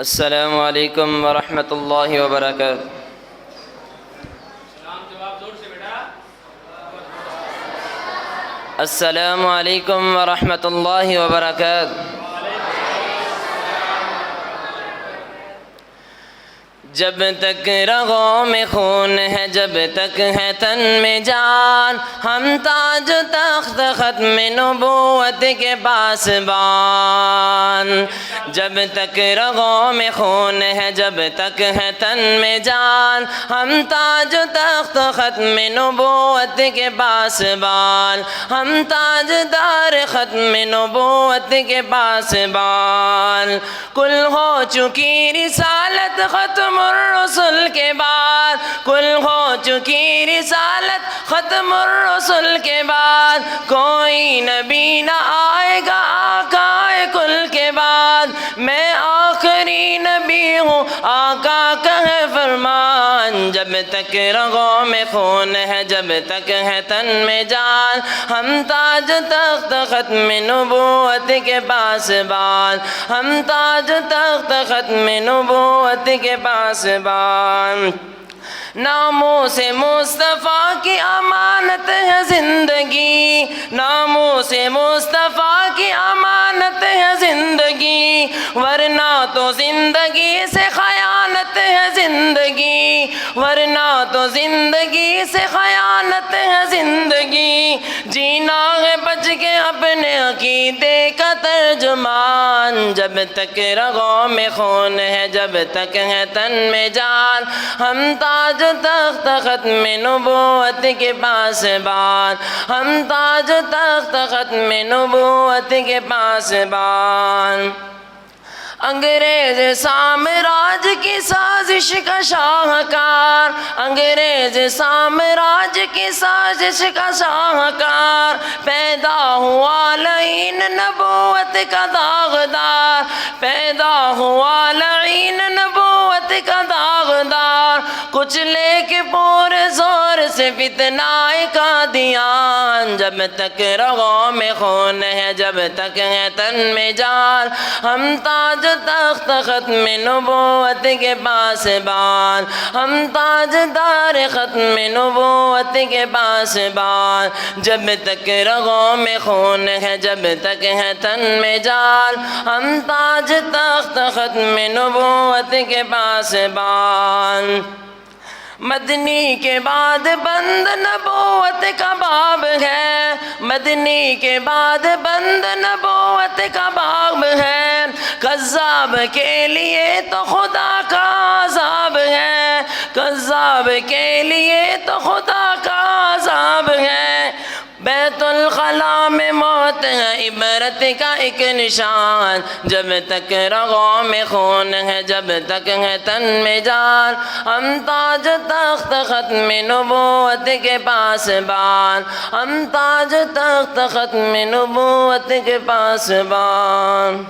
السلام علیکم ورحمۃ اللہ وبرکاتہ۔ السلام علیکم ورحمۃ اللہ وبرکاتہ۔ جب تک رگوں میں خون ہے، جب تک ہے تن میں جان، ہم تاج و تخت ختم نبوت کے پاسبان۔ جب تک رگوں میں خون ہے، جب تک ہے تن میں جان، ہم تاج و تخت ختم نبوت کے پاسبان، ہم تاجدار ختم نبوت کے پاسبان۔ کل ہو چکی رسالت ختم الرسل کے بعد، کل ہو چکی رسالت ختم الرسل کے بعد، کوئی نبی نہ آئے گا آقا کل کے بعد۔ میں آخری نبی ہوں، آقا کا ہے فرمان۔ جب تک رگوں میں خون ہے، جب تک ہے تن میں جان، ہم تاج تخت ختم نبوت کے پاسبان، ہم تاج تخت ختم نبوت کے پاسبان۔ ناموس مصطفیٰ کی امانت ہے زندگی، ناموس مصطفیٰ کی امانت ہے زندگی، ورنہ تو زندگی سے خیانت ہے زندگی، ورنہ تو زندگی سے خیانت ہے زندگی۔ جینا ہے بچ کے اپنے عقیدے کا ترجمان۔ جب تک رگوں میں خون ہے، جب تک ہے تن میں جان، ہم تاج تخت ختم نبوت کے پاسبان، ہم تاج تخت ختم نبوت کے پاسبان۔ انگریز سامراج کی سازش کا شاہکار، انگریز سامراج کی سازش کا شاہکار، پیدا ہوا لعین نبوت کا داغدار، پیدا ہوا لعین نبوت کا داغدار، کچھ لے کے پورے زور سے فتنہ قادیان۔ جب تک رگوں میں خون ہے، جب تک ہے تن میں جان، ہم تاج تخت ختم نبوت کے پاسبان، ہم تاجدار ختم نبوت کے پاسبان۔ جب تک رگوں میں خون ہے، جب تک ہے تن میں جان، ہم تاج تخت ختم نبوت کے پاسبان۔ مدنی کے بعد بند نبوت کا باب ہے، مدنی کے بعد بند نبوت کا باب ہے، کذاب کے لیے تو خدا کا عذاب ہے، کذاب کے لیے تو خدا کا عذاب ہے۔ بیت الخلاء میں موت ہے عبرت کا ایک نشان۔ جب تک رگوں میں خون ہے، جب تک ہے تن میں جان، ہم تاج تخت ختم نبوت کے پاسبان، ہم تاج تخت ختم نبوت کے پاسبان۔